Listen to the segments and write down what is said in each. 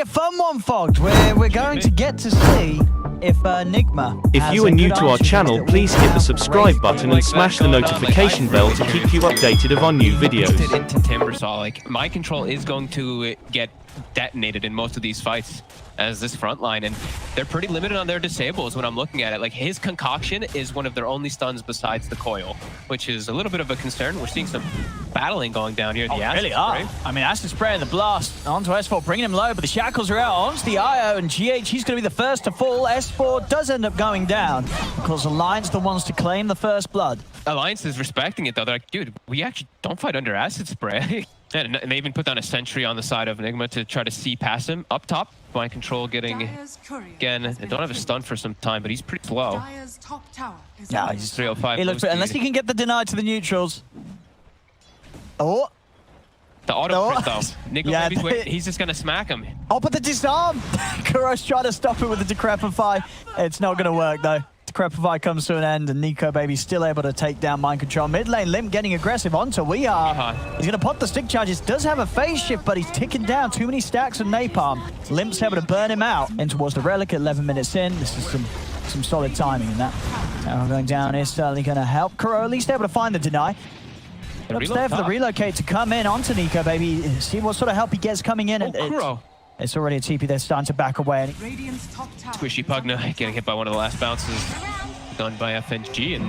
A fun one, Fogged, where we're going to get to see if Nigma. If you are new to our channel, please hit the subscribe button and smash the notification bell to keep you updated of our new videos. Into Timbersaw, like mind control is going to get detonated in most of these fights as this front line, and they're pretty limited on their disables when I'm looking at it. Like his concoction is one of their only stuns besides the coil, which is a little bit of a concern. We're seeing some battling going down here. Oh, really are. I mean, acid spray and the blast onto S4, bringing him low, but the shackles are out onto the IO, and GH, he's going to be the first to fall. S4 does end up going down because Alliance the ones to claim the first blood. Alliance is respecting it though. They're like, dude, we actually don't fight under acid spray. And they even put down a sentry on the side of Nigma to try to see past him. Up top, mind control getting, again, they don't have a stun for some time, but he's pretty slow. Yeah, he's 305. He looks, unless he can get the deny to the neutrals. Oh. The auto crit though. Nigma, yeah, he's just going to smack him. Oh, but the disarm! Kuro's trying to stop it with the Decrepify. It's not going to work though. Decrepify comes to an end, and Nico Baby still able to take down mind control. Mid lane, Limp getting aggressive onto Weehaw. He's going to pop the stick charges. Does have a phase shift, but he's ticking down. Too many stacks of napalm. Limp's able to burn him out. In towards the relic at 11 minutes in. This is some solid timing in that. Now going down is certainly going to help. Kuro at least able to find the deny. Looks there for the relocate to come in onto Nico Baby. See what sort of help he gets coming in. Kuro. It's already a TP. They're starting to back away. Squishy Pugna getting hit by one of the last bounces done by FNG, and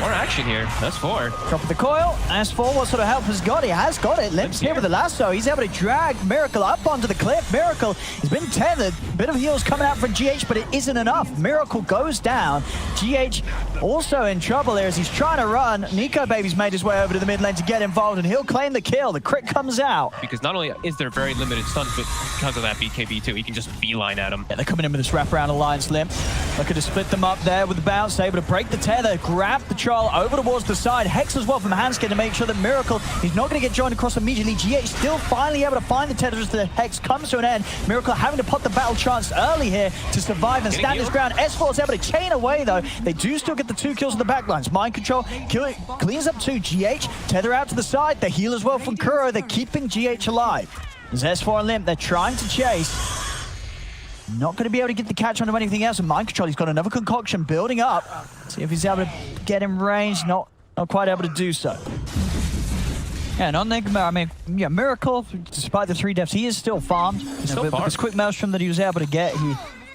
more action here. That's 4. Drop of the coil. S4, what sort of help has got? He has got it. Limp's here with the lasso. He's able to drag Miracle up onto the cliff. Miracle has been tethered. Bit of heals coming out from GH, but it isn't enough. Miracle goes down. GH also in trouble here as he's trying to run. Nico Baby's made his way over to the mid lane to get involved, and he'll claim the kill. The crit comes out. Because not only is there very limited stuns, but because of that BKB too, he can just beeline at him. Yeah, they're coming in with this wraparound Alliance Limp. Looking to split them up there with the bounce. Able to break the tether, grab the troll over towards the side. Hex as well from Hanskin to make sure that Miracle, he's not going to get joined across immediately. GH still finally able to find the tether as the Hex comes to an end. Miracle having to pop the battle chance early here to survive and stand his ground. S4 is able to chain away though. They do still get the 2 kills on the backlines. Mind control cleans up 2. GH, tether out to the side. The heal as well from Kuro. They're keeping GH alive. As S4 and Limp, they're trying to chase. Not going to be able to get the catch onto anything else. And mind control, he's got another concoction building up. See if he's able to get in range. Not quite able to do so. Yeah, and on Nigma, I mean, yeah, Miracle, despite the 3 deaths, he is still farmed. With this quick maelstrom that he was able to get,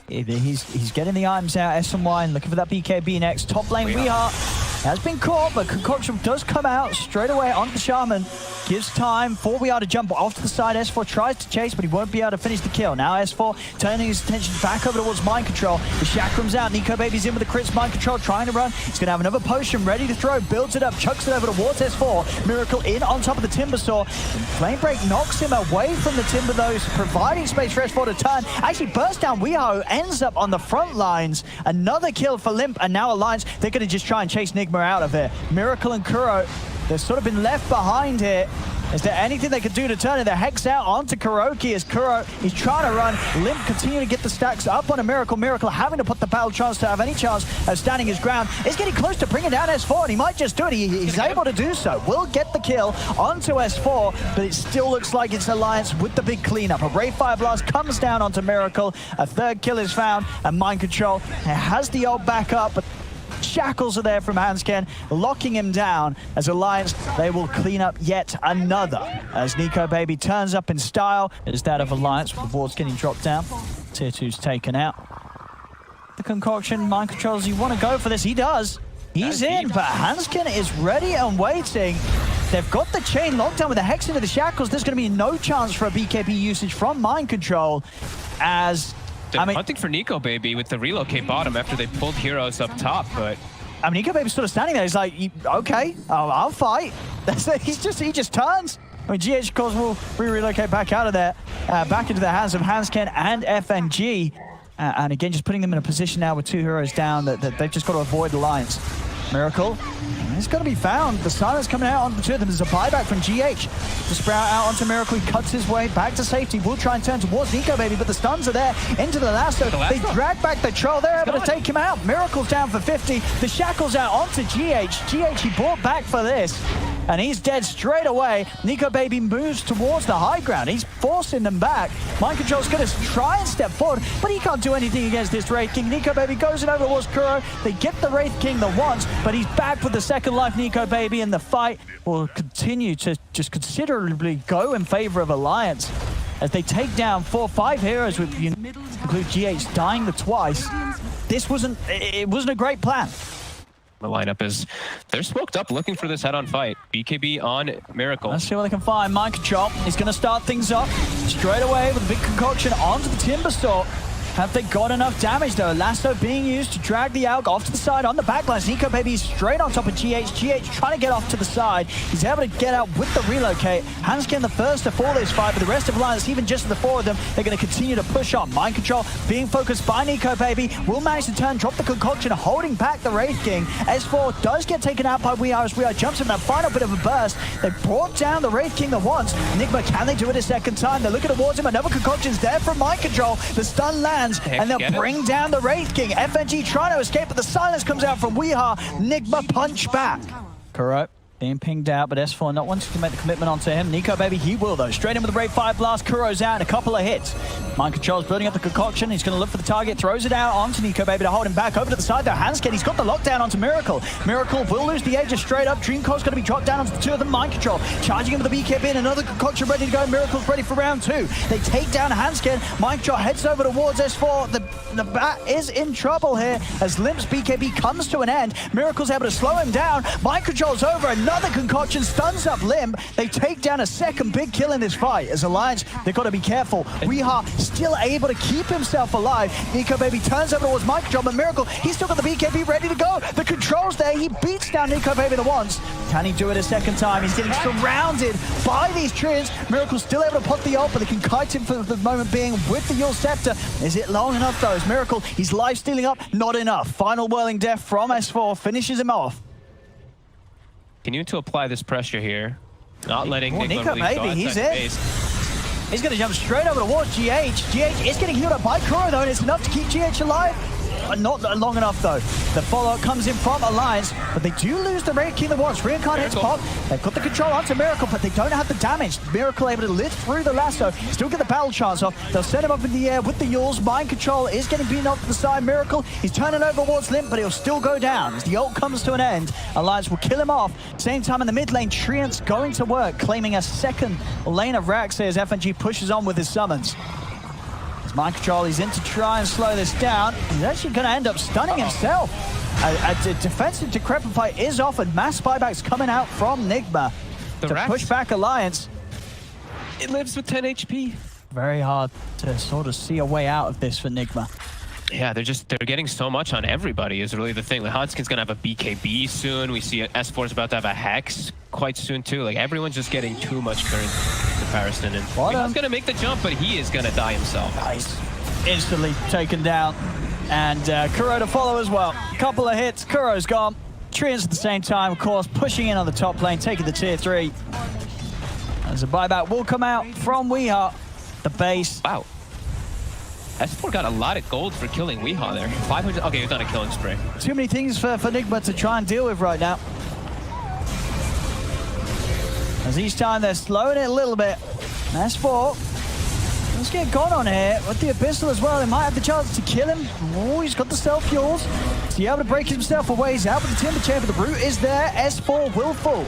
he's getting the items out. SMY looking for that BKB next. Top lane, Weehaw has been caught, but concoction does come out straight away onto the Shaman. Gives time for Weehaw to jump off to the side. S4 tries to chase, but he won't be able to finish the kill. Now S4 turning his attention back over towards mind control. The Chakram's out. Nico Baby's in with the crits. Mind control trying to run. He's going to have another potion ready to throw. Builds it up, chucks it over towards S4. Miracle in on top of the Timber Saw. Flame Break knocks him away from the Timber, though, providing space for S4 to turn. Actually bursts down Weehaw, ends up on the front lines. Another kill for Limp, and now Alliance, they're going to just try and chase Nigma out of it. Miracle and Kuro, they've sort of been left behind here. Is there anything they could do to turn it? The Hex out onto KuroKy as Kuro is trying to run. Limp continue to get the stacks up on a Miracle. Miracle having to put the battle chance to have any chance of standing his ground. Is getting close to bringing down S4, and he might just do it. He's able to do so. Will get the kill onto S4, but it still looks like it's Alliance with the big cleanup. A Ray Fire Blast comes down onto Miracle. A 3rd kill is found, and mind control has the ult back up, but shackles are there from Hanskin, locking him down as Alliance, they will clean up yet another. As Nico Baby turns up in style, it is that of Alliance with the wards getting dropped down. Tier 2's taken out. The concoction, mind controls, you want to go for this, he does. He's in, but Hanskin is ready and waiting. They've got the chain locked down with the Hex into the shackles. There's going to be no chance for a BKB usage from mind control as they're hunting for Nico Baby with the relocate bottom after they pulled heroes up top, but I mean, Nico Baby's sort of standing there. He's like, okay, I'll fight. He just turns. I mean, GH, of course, will relocate back out of there, back into the hands of Hanskin and FNG. And again, just putting them in a position now with 2 heroes down that they've just got to avoid Alliance. Miracle, it's got to be found. The silence coming out on the 2 of them. There's a buyback from GH. The Sprout out onto Miracle. He cuts his way back to safety. Will try and turn towards Nico Baby, but the stuns are there into the lasso. They drag back the troll. They're able to take him out. Miracle's down for 50. The shackles out onto GH. GH, he brought back for this. and he's dead straight away. Nico Baby moves towards the high ground. He's forcing them back. Mind Control's going to try and step forward, but he can't do anything against this Wraith King. Nico Baby goes in over towards Kuro. They get the Wraith King the once, but he's back with the second life. Nico Baby, and the fight will continue to just considerably go in favor of Alliance as they take down 4-5 heroes, with include GH dying the twice. This wasn't a great plan. The lineup is, they're smoked up looking for this head-on fight. BKB on Miracle. Let's see what they can find. Mind Control is going to start things up straight away with a big concoction onto the Timber Saw. Have they got enough damage though? Lasso being used to drag the Alg off to the side on the backlines. Nico Baby is straight on top of GH. GH trying to get off to the side. He's able to get out with the relocate. Hanskin the first to fall this fight, but the rest of Alliance, even just the four of them, they're going to continue to push on. Mind Control being focused by Nico Baby. Will manage to turn, drop the concoction, holding back the Wraith King. S4 does get taken out by We Are as We Are jumps in that final bit of a burst. They brought down the Wraith King the once. Nigma, can they do it a second time? They're looking towards him. Another concoction's there from Mind Control. The stun lands, and they'll bring down the Wraith King. FNG trying to escape, but the silence comes out from Weeha. Nigma punch back. Correct. Being pinged out, but S4 not wanting to make the commitment onto him. Nico Baby, he will though. Straight in with the Brave Fire Blast. Kuro's out in a couple of hits. Mind Control's building up the concoction. He's going to look for the target, throws it out onto Nico Baby to hold him back. Over to the side though, Hanskin, he's got the lockdown onto Miracle. Miracle will lose the edge straight up. Dreamcore's going to be dropped down onto the two of them. Mind Control charging him with the BKB, and another concoction ready to go. Miracle's ready for round two. They take down Hanskin. Mind Control heads over towards S4. The bat is in trouble here as Limp's BKB comes to an end. Miracle's able to slow him down. Mind Control's over. Another concoction stuns up Limp. They take down a second big kill in this fight. As Alliance, they've got to be careful. Weeha still able to keep himself alive. Nico Baby turns over towards Mind Control, but Miracle, he's still got the BKB ready to go. The control's there. He beats down Nico Baby the once. Can he do it a second time? He's getting surrounded by these treants. Miracle's still able to put the ult, but they can kite him for the moment being with the Yule Scepter. Is it long enough though? As Miracle, he's life stealing up. Not enough. Final whirling death from S4 finishes him off. Continue to apply this pressure here. Not letting Nico really Baby, he's in. base. He's going to jump straight over towards GH. GH is getting healed up by Kuro though, and it's enough to keep GH alive. Not long enough though. The follow-up comes in from Alliance, but they do lose the Wraith King the once. Reincarnate hits pop. They've got the control onto Miracle, but they don't have the damage. Miracle able to lift through the lasso, still get the battle chance off. They'll set him up in the air with the Yules. Mind Control is getting beaten off to the side. Miracle, he's turning over towards Limp, but he'll still go down. As the ult comes to an end, Alliance will kill him off. Same time in the mid lane, Treant's going to work, claiming a second lane of Rax as FNG pushes on with his summons. Mind Control, he's in to try and slow this down. He's actually going to end up stunning himself. A defensive decrepit fight is offered. Mass buybacks coming out from Nigma to push back Alliance. It lives with 10 HP. Very hard to sort of see a way out of this for Nigma. Yeah, they're getting so much on everybody is really the thing. Like Hanskin's gonna have a BKB soon. We see S4's about to have a Hex quite soon too. Like everyone's just getting too much current comparison. And he's gonna make the jump, but he is gonna die himself. Nice. Instantly taken down. And Kuro to follow as well. Couple of hits, Kuro's gone. Treants at the same time, of course, pushing in on the top lane, taking the tier 3. As a buyback will come out from Weeha, the base. Wow. S4 got a lot of gold for killing Weeha there. 500. Okay, he's done a killing spree. Too many things for Nigma to try and deal with right now. As each time they're slowing it a little bit. S4. Let's get gone on here with the Abyssal as well. They might have the chance to kill him. Oh, he's got the self-fuels. Is he able to break himself away? He's out with the Timber Chamber. The root is there. S4 will fall.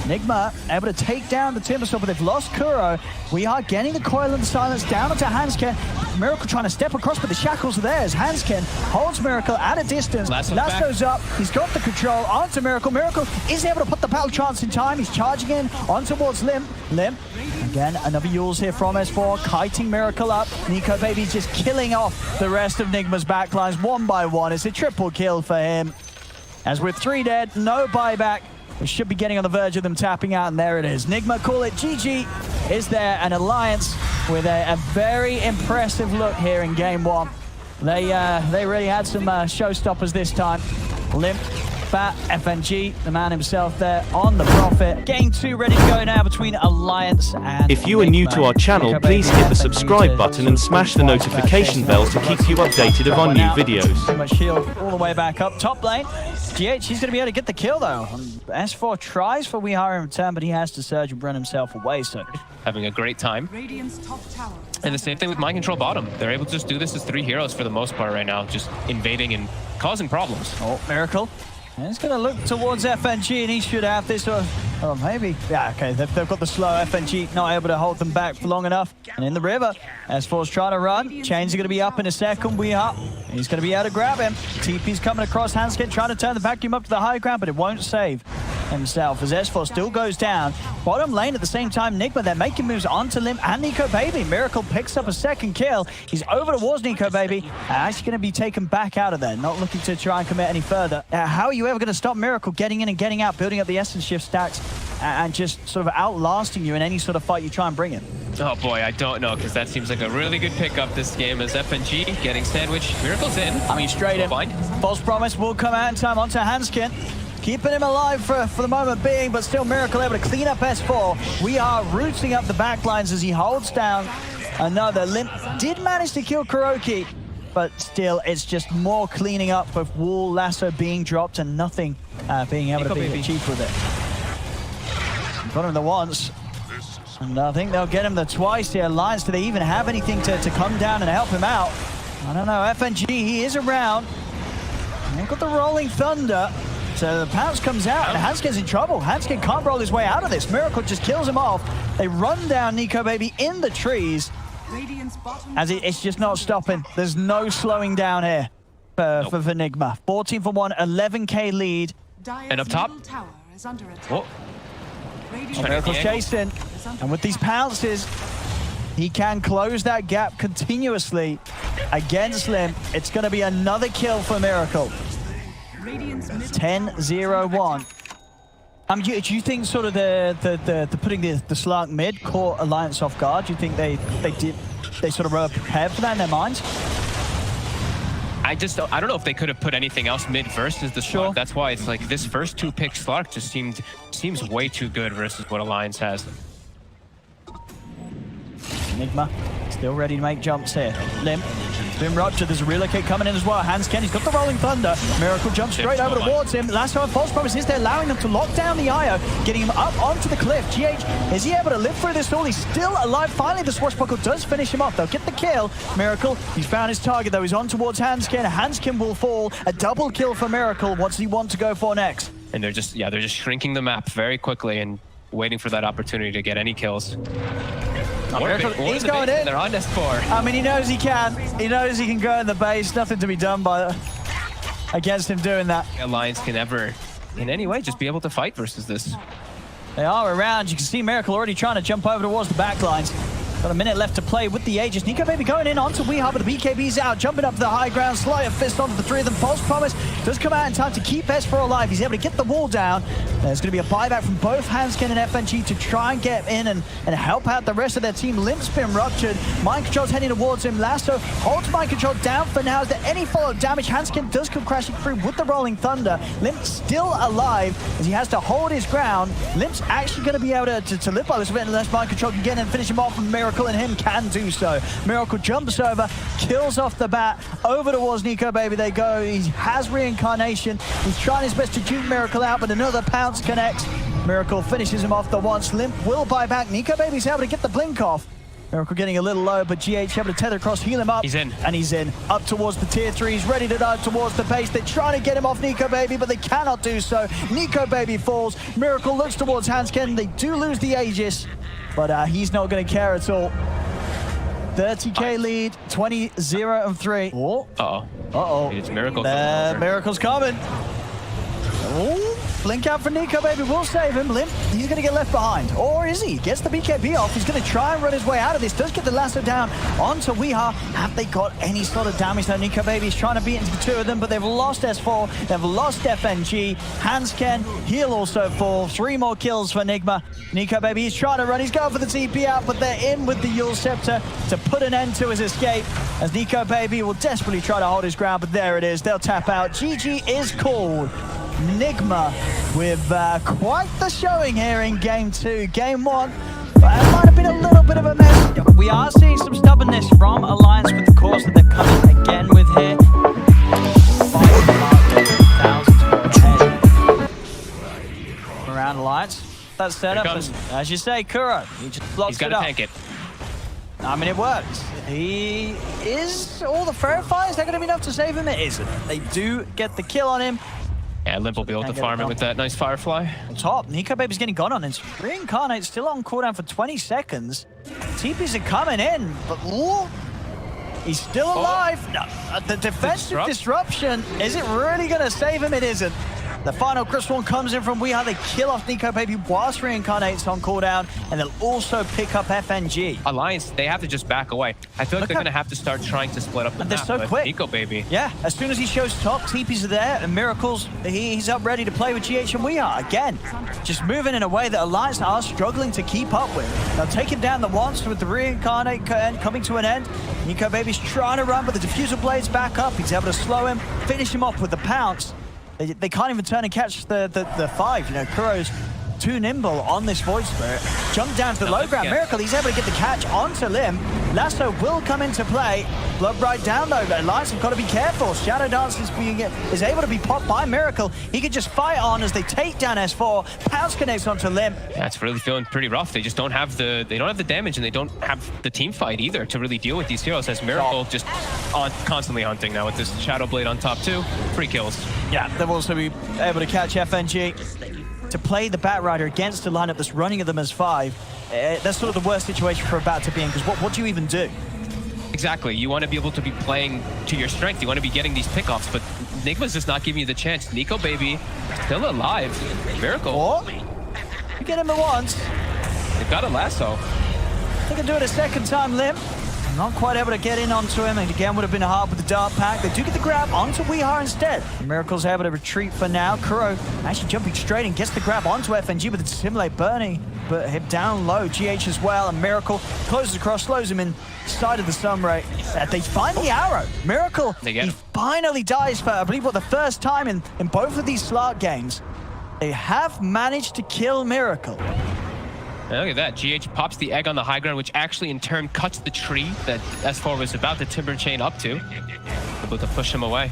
Nigma able to take down the Timber Saw, but they've lost Kuro. We are getting the coil and the silence down onto Hanskin. Miracle trying to step across, but the shackles are there as Hanskin holds Miracle at a distance. Lasso's up. He's got the control onto Miracle. Miracle is able to put the battle chance in time. He's charging in on towards Limp. Limp. Again, another Yules here from S4, kiting Miracle up. Nico Baby's just killing off the rest of Nigma's backlines one by one. It's a triple kill for him. As with 3 dead, no buyback. We should be getting on the verge of them tapping out, and there it is. Nigma call it GG is there, and Alliance with a very impressive look here in game 1. They really had some showstoppers this time. Limp bat. FNG, the man himself there on the profit. Game 2 ready to go now between Alliance and If you are new to our channel, please hit the subscribe button and smash the notification bell to keep you updated of our new videos. Too much shield all the way back up. Top lane, GH, he's going to be able to get the kill though. S4 tries for Weehara in return, but he has to surge and run himself away, so... Having a great time. Top tower. And the same thing with Mind Control bottom. They're able to just do this as 3 heroes for the most part right now, just invading and causing problems. Oh, Miracle. And he's going to look towards FNG, and he should have this, or maybe. Yeah, okay, they've got the slow. FNG not able to hold them back for long enough. And in the river, S4's trying to run. Chains are going to be up in a second. We are. He's going to be able to grab him. TP's coming across Hanskin, trying to turn the vacuum up to the high ground, but it won't save himself as S4 still goes down. Bottom lane at the same time, Nigma, they're making moves onto Limp and nikobaby. Miracle picks up a second kill. He's over towards nikobaby. Actually going to be taken back out of there, not looking to try and commit any further. How are you ever going to stop Miracle getting in and getting out, building up the essence shift stacks and just sort of outlasting you in any sort of fight you try and bring in? Oh boy, I don't know, because that seems like a really good pickup this game as FNG getting sandwiched. Miracle's in. I mean, straight in. False Promise will come out in time onto Hanskin. Keeping him alive for the moment being, but still Miracle able to clean up S4. We are rooting up the backlines as he holds down another. Limp did manage to kill KuroKy, but still it's just more cleaning up with wall lasso being dropped and nothing being able to be achieved with it. Got him the once, and I think they'll get him the twice here. Alliance, do they even have anything to come down and help him out? I don't know. FNG, he is around. They've got the Rolling Thunder. So the pounce comes out and Hanskin's in trouble. Hanskin can't roll his way out of this. Miracle just kills him off. They run down nikobaby in the trees. As it's just not stopping. There's no slowing down here for Nigma. 14 for 1, 11k lead. And up top. Oh. Miracle's chasing. And with these pounces, he can close that gap continuously against Limp. It's going to be another kill for Miracle. 10-0-1. Do you think sort of the putting the slant mid caught Alliance off guard? Do you think they sort of were prepared for that in their minds? I don't know if they could have put anything else mid versus the Slark. That's why it's like this first 2-pick Slark just seems way too good versus what Alliance has. Nigma still ready to make jumps here. Limp been ruptured. There's a relocate coming in as well. Hanskin, he's got the Rolling Thunder. Miracle jumps straight over towards him. Last time, False Promise is there, allowing them to lock down the IO, getting him up onto the cliff. GH, is he able to live through this all? He's still alive. Finally, the Swashbuckle does finish him off. They'll get the kill. Miracle, he's found his target though. He's on towards Hanskin. Hanskin will fall. A double kill for Miracle. What does he want to go for next? And they're just shrinking the map very quickly and waiting for that opportunity to get any kills. He's going in. They're on S4. I mean, he knows he can. He knows he can go in the base. Nothing to be done against him doing that. Alliance can ever, in any way, just be able to fight versus this. They are around. You can see Miracle already trying to jump over towards the backlines. Got a minute left to play with the Aegis. nikobaby going in onto Weehara, but the BKB's out. Jumping up to the high ground. Slight of fist onto the 3 of them. False Promise does come out in time to keep S4 alive. He's able to get the wall down. There's going to be a buyback from both Hanskin and FNG to try and get in and help out the rest of their team. Limp's been ruptured. Mind Control's heading towards him. Lasso holds Mind Control down for now. Is there any follow-up damage? Hanskin does come crashing through with the Rolling Thunder. Limp still alive as he has to hold his ground. Limp's actually going to be able to live by this event unless Mind Control can get in and finish him off, and Miracle and him can do so. Miracle jumps over, kills off the bat, over towards nikobaby they go. He has reincarnation. He's trying his best to juke Miracle out, but another pounce connects. Miracle finishes him off the once. Limp will buy back. nikobaby's able to get the blink off. Miracle getting a little low, but GH able to tether across, heal him up. He's in. And he's in. Up towards the tier 3. He's ready to dive towards the base. They're trying to get him off nikobaby, but they cannot do so. nikobaby falls. Miracle looks towards Hanskin. They do lose the Aegis, but he's not going to care at all. 30k lead, 20-0-3. Oh. Uh-oh. It's Miracle. Miracle's coming. Oh, blink out for nikobaby will save him. Limp, he's going to get left behind. Or is he? Gets the BKB off. He's going to try and run his way out of this. Does get the lasso down onto Weehara. Have they got any sort of damage though? nikobaby's trying to beat into the 2 of them, but they've lost S4. They've lost FNG. Hanskin, he'll also fall. 3 more kills for Nigma. nikobaby, he's trying to run. He's going for the TP out, but they're in with the Yule Scepter to put an end to his escape, as nikobaby will desperately try to hold his ground, but there it is. They'll tap out. GG is called. Nigma with quite the showing here in game 2. Game 1, it might have been a little bit of a mess. We are seeing some stubbornness from Alliance with the course that they're coming again with here. Around Alliance. That setup, as you say, Kuro, he just blocks it up. He's got to tank it. I mean, it works. He is all the verifiers. Is that going to be enough to save him? It isn't. They do get the kill on him. Yeah, Limp will be able to farm it with that nice Firefly. On top, NikoBaby's getting gone on. It's Reincarnate still on cooldown for 20 seconds. TPs are coming in, but ooh, he's still alive. No, the defensive disruption, is it really going to save him? It isn't. The final Crystal one comes in from Weeha. They kill off NikoBaby whilst Reincarnate's on cooldown, and they'll also pick up FNG. Alliance, they have to just back away. I feel like they're going to have to start trying to split up the map. They're so quick. NikoBaby. Yeah, as soon as he shows top, TPs are there, and Miracles, he's up ready to play with GH and Weeha. Again, just moving in a way that Alliance are struggling to keep up with. They'll take him down the once with the Reincarnate coming to an end. NikoBaby's trying to run, but the Diffusal Blade's back up. He's able to slow him, finish him off with the pounce. They can't even turn and catch the 5. You know, Kuro's too nimble on this Void Spirit. Jump down to the low ground. Miracle, he's able to get the catch onto Lim. Lasso will come into play. Blood right down though. Alliance have got to be careful. Shadow Dance is able to be popped by Miracle. He could just fight on as they take down S4. Pounce connects onto Lim. Yeah, it's really feeling pretty rough. They just don't have the damage, and they don't have the team fight either to really deal with these heroes. As Miracle just constantly hunting now with this Shadow Blade on top too. 3 kills. Yeah, they'll also be able to catch FNG. To play the Batrider against a lineup that's running at them as 5, that's sort of the worst situation for a Bat to be in, because what do you even do? Exactly. You want to be able to be playing to your strength. You want to be getting these pickoffs, but Nigma's just not giving you the chance. NikoBaby still alive. Miracle. What? You get him at once. They've got a lasso. They can do it a second time, Lim. Not quite able to get in onto him, and again would have been hard with the dart pack. They do get the grab onto Weeha instead. Miracle's able to retreat for now. Kuro actually jumping straight and gets the grab onto FNG with the Simulate Bernie, but hit down low. GH as well, and Miracle closes across, slows him inside of the Sunray. They find the arrow. Miracle, he finally dies for, I believe, the first time in both of these Slark games. They have managed to kill Miracle. Look at that. GH pops the egg on the high ground, which actually in turn cuts the tree that S4 was about to timber chain up to. Able to push him away.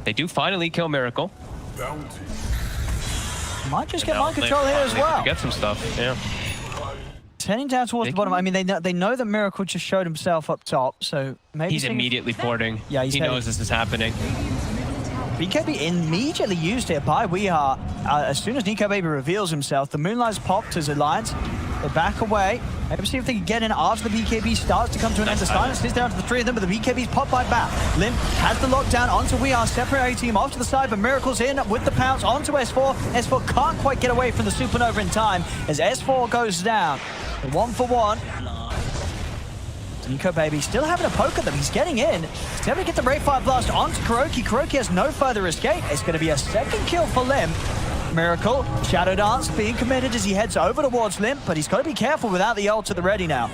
They do finally kill Miracle. Might just get mind control here as well. Get some stuff, yeah. Turning down towards the bottom. I mean, they know that Miracle just showed himself up top, so maybe he's immediately porting. Yeah, he knows this is happening. BKB immediately used here by Weeha. As soon as NikoBaby reveals himself, the Moonlight's popped as Alliance. They back away. Maybe see if they can get in after the BKB starts to come to an end. The silence is down to the 3 of them, but the BKB's popped by Bat. Limp has the lockdown onto Weeha, separating him off to the side, but Miracle's in with the pounce onto S4. S4 can't quite get away from the Supernova in time as S4 goes down. 1 for 1. NikoBaby still having a poke at them. He's getting in. He's able to get the Rayfire Blast onto KuroKy. KuroKy has no further escape. It's going to be a second kill for Lim. Miracle, Shadow Dance being committed as he heads over towards Limp, but he's got to be careful without the ult at the ready now.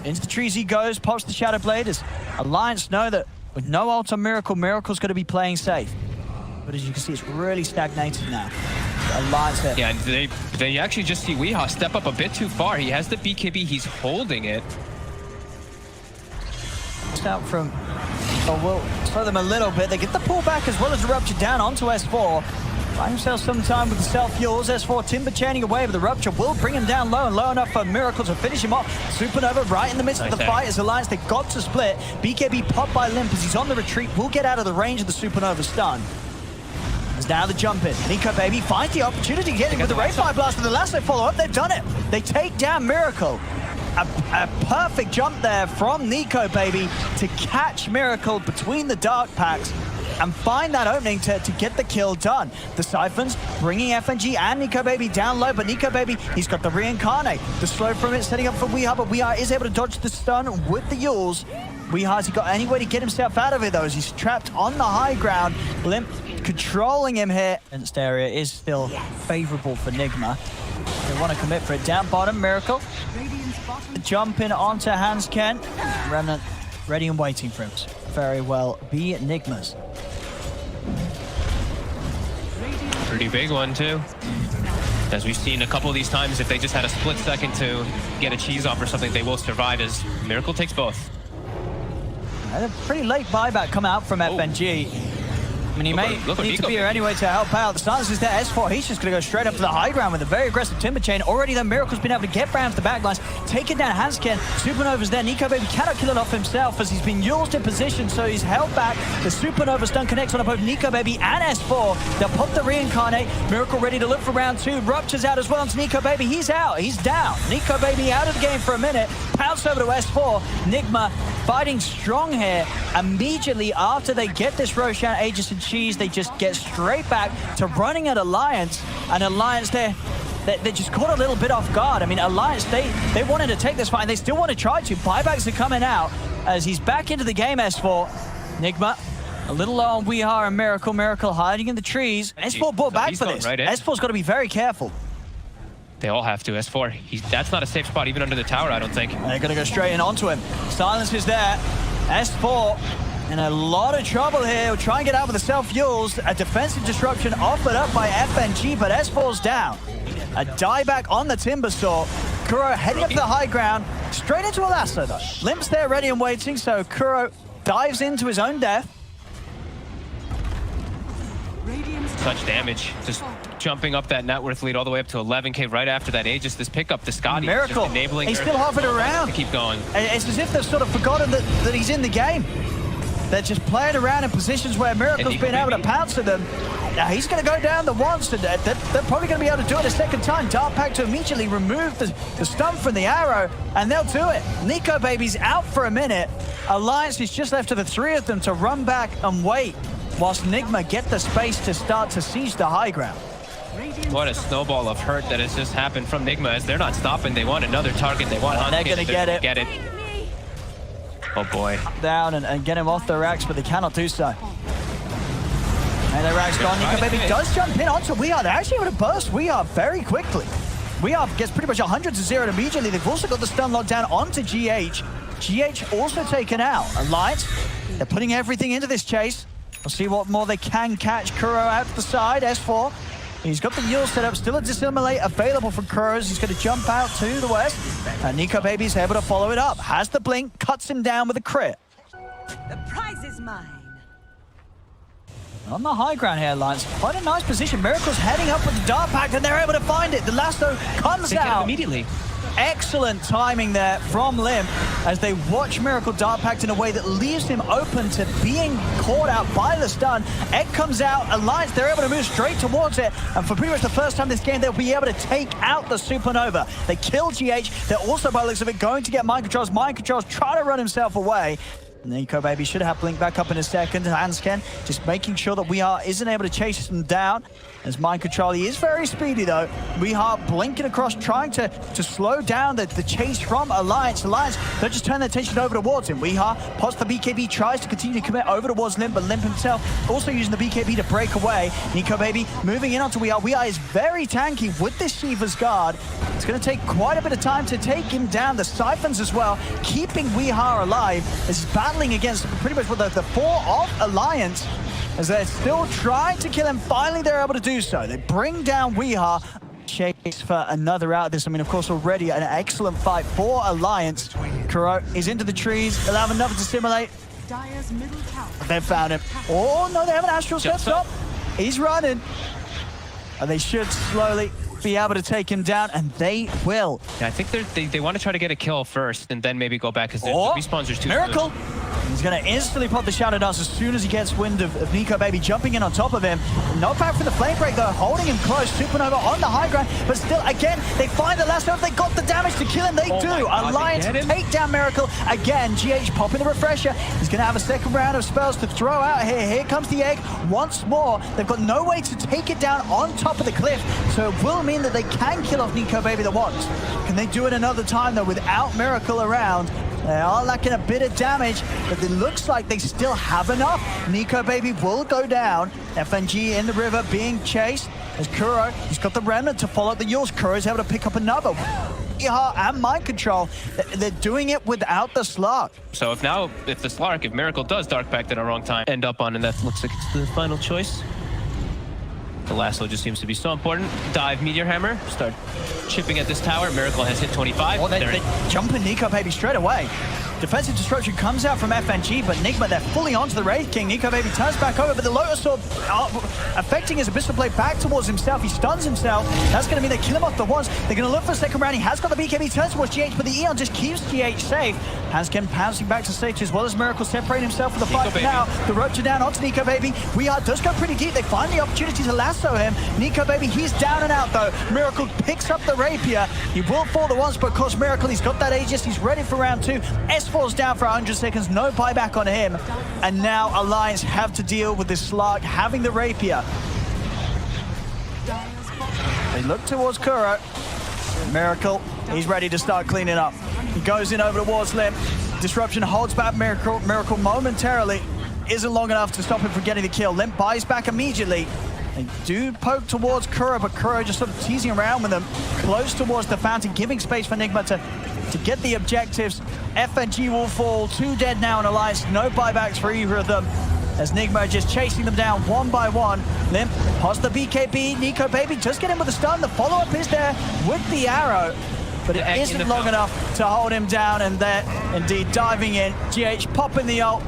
Into the trees he goes, pops the Shadow Blade as Alliance know that with no ult on Miracle, Miracle's going to be playing safe. But as you can see, it's really stagnated now. Alliance hit. Yeah, and they actually just see Weeha step up a bit too far. He has the BKB, he's holding it. Out from, we'll slow them a little bit. They get the pullback as well as the Rupture down onto S4. Find himself some time with the self-fuels. S4 timber chaining away, but the Rupture will bring him down low and low enough for Miracle to finish him off. Supernova right in the midst of the fight as Alliance, they've got to split. BKB popped by Limp as he's on the retreat. Will get out of the range of the Supernova stun. As now the jump in. NikoBaby finds the opportunity to get in with the Rayfire Blast with the lasso follow-up. They've done it. They take down Miracle. A perfect jump there from NikoBaby to catch Miracle between the Dark Packs and find that opening to get the kill done. The Siphons bringing FNG and NikoBaby down low, but NikoBaby, he's got the Reincarnate. The slow from it setting up for Weeha, but Weeha is able to dodge the stun with the Yules. Weeha, has he got any way to get himself out of it though, as he's trapped on the high ground. Limp controlling him here. And area is still favorable for Nigma. They want to commit for it. Down bottom, Miracle. Jump in onto Hans Ken. Remnant ready and waiting for him. Very well be Nigmas. Pretty big one, too. As we've seen a couple of these times, if they just had a split second to get a cheese off or something, they will survive, as Miracle takes both. And a pretty late buyback come out from FNG. I mean, he may need to be here anyway to help out. The silence is there. S4, he's just going to go straight up to the high ground with a very aggressive timber chain. Already, though, Miracle's been able to get round to the backlines, taking down Hanskin. Supernova's there. nikobaby cannot kill it off himself as he's been used in position, so he's held back. The Supernova stun connects on both nikobaby and S4. They'll pop the reincarnate. Miracle ready to look for round 2. Ruptures out as well onto nikobaby. He's out. He's down. nikobaby out of the game for a minute. Pounce over to S4. Nigma fighting strong here. Immediately after they get this Roshan, Aegis, and Cheese, they just get straight back to running at Alliance. And Alliance there, they just caught a little bit off guard. I mean, Alliance, they wanted to take this fight, and they still want to try to. Buybacks are coming out as he's back into the game, S4. Nigma, a little low on Weeha and Miracle. Miracle hiding in the trees. S4 brought back for this. Right, S4's got to be very careful. They all have to. S4, that's not a safe spot even under the tower, I don't think. And they're going to go straight in onto him. Silence is there. S4 in a lot of trouble here. He'll try and get out with the self-fuels. A defensive disruption offered up by FNG, but S4's down. A dieback on the timber saw. Kuro heading up to the high ground. Straight into a lasso, though. Limp's there ready and waiting, so Kuro dives into his own death. Such damage. Just jumping up that net worth lead all the way up to 11K right after that Aegis. This pickup, the Scotty, Miracle, just enabling he's still hopping around. To keep going. It's as if they've sort of forgotten that he's in the game. They're just playing around in positions where Miracle's been able to pounce at them. Now he's going to go down the once, and they're probably going to be able to do it a second time. Dark Pact to immediately remove the stun from the arrow, and they'll do it. nikobaby's out for a minute. Alliance is just left to the 3 of them to run back and wait, whilst Nigma get the space to start to siege the high ground. What a snowball of hurt that has just happened from Nigma, as they're not stopping. They want another target. They want they're going to get it. Oh boy. Down and get him off the racks, but they cannot do so. And the racks gone. nikobaby does jump in onto Weeha. They're actually able to burst Weeha very quickly. Weeha gets pretty much 100 to 0 immediately. They've also got the stun locked down onto GH. GH also taken out. Alliance, they're putting everything into this chase. We'll see what more they can catch. Kuro out to the side. S4. He's got the Yule set up. Still a dissimulate available for Kuros. He's going to jump out to the west. And nikobaby's able to follow it up. Has the blink. Cuts him down with a crit. The prize is mine. On the high ground here, Alliance. Quite a nice position. Miracle's heading up with the Dark Pact, and they're able to find it. The lasso comes out immediately. Excellent timing there from Limp as they watch Miracle Dark Pact in a way that leaves him open to being caught out by the stun. Egg comes out. Alliance, they're able to move straight towards it. And for pretty much the first time this game, they'll be able to take out the Supernova. They kill GH. They're also, by the looks of it, going to get Mind Controls. Mind Controls trying to run himself away. nikobaby should have Blink back up in a second. Hansken just making sure that Weeha isn't able to chase him down. As Mind Control, he is very speedy though. Weeha blinking across, trying to slow down the chase from Alliance. Alliance, they'll just turn their attention over towards him. Weeha pots the BKB, tries to continue to commit over towards Limp, but Limp himself also using the BKB to break away. nikobaby moving in onto Weeha. Weeha is very tanky with this Shiva's Guard. It's going to take quite a bit of time to take him down. The Siphons as well, keeping Weeha alive as he's battling against pretty much the 4 of Alliance. As they're still trying to kill him, finally they're able to do so. They bring down Weeha. Chase for another out of this. I mean, of course, already an excellent fight for Alliance. Kuro is into the trees. They'll have another to simulate. They've found him. Oh, no, they have an Astral Steps up. He's running. And they should slowly be able to take him down, and they will. Yeah, I think they want to try to get a kill first and then maybe go back because the respawns are too Miracle! soon. He's going to instantly pop the Shadow Dance as soon as he gets wind of nikobaby jumping in on top of him. Knockback from the Flame Break, though, holding him close. Supernova on the high ground, but still, again, they find the last one. They got the damage to kill him. They do. Alliance take down Miracle. Again, GH popping the Refresher. He's going to have a second round of spells to throw out here. Here comes the Egg once more. They've got no way to take it down on top of the cliff, so it will mean that they can kill off nikobaby the once. Can they do it another time, though, without Miracle around? They are lacking a bit of damage, but it looks like they still have enough. nikobaby will go down. FNG in the river being chased. As Kuro, he's got the Remnant to follow the Yules. Kuro's able to pick up another. And Mind Control, they're doing it without the Slark. So if the Slark, if Miracle does Dark Pact at a wrong time, end up on, and that looks like it's the final choice. The lasso just seems to be so important. Dive Meteor Hammer, start chipping at this tower. Miracle has hit 25. Oh, they jumping Nico Baby straight away. Defensive Disruption comes out from FNG, but Nigma, they're fully onto the Wraith King. Nico Baby turns back over, but the Lotus Orb affecting his Abyssal Blade back towards himself. He stuns himself. That's going to mean they kill him off the once. They're going to look for a second round. He has got the BKB, turns towards GH, but the Eon just keeps GH safe. Hanskin pouncing back to safety as well as Miracle separating himself from the fight for now. The ropes are down onto Nico Baby. Does go pretty deep. They find the opportunity to lasso him. Nico Baby, he's down and out though. Miracle picks up the Rapier. He will fall the once, but of course Miracle, he's got that Aegis. He's ready for round 2. S4's down for 100 seconds. No buyback on him. And now Alliance have to deal with this Slark having the Rapier. They look towards Kuro. Miracle, he's ready to start cleaning up. He goes in over towards Limp. Disruption holds back Miracle. Miracle momentarily isn't long enough to stop him from getting the kill. Limp buys back immediately. They do poke towards Kuro, but Kuro just sort of teasing around with them. Close towards the fountain, giving space for Nigma to get the objectives. FNG will fall. 2 dead now in Alliance. No buybacks for either of them. As Nigma just chasing them down one by one. Limp has the BKB. Nico Baby just get him with a stun. The follow-up is there with the arrow. But it isn't long enough to hold him down. And they're indeed diving in. GH popping the ult.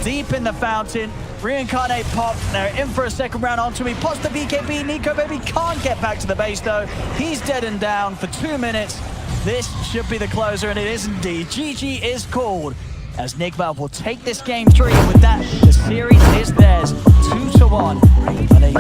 Deep in the fountain. Reincarnate pop. They're in for a second round onto him. He pops the BKB. Nico Baby can't get back to the base though. He's dead and down for 2 minutes. This should be the closer, and it is indeed. GG is called as Nigma will take this game 3. With that, the series is theirs. 2-1. And they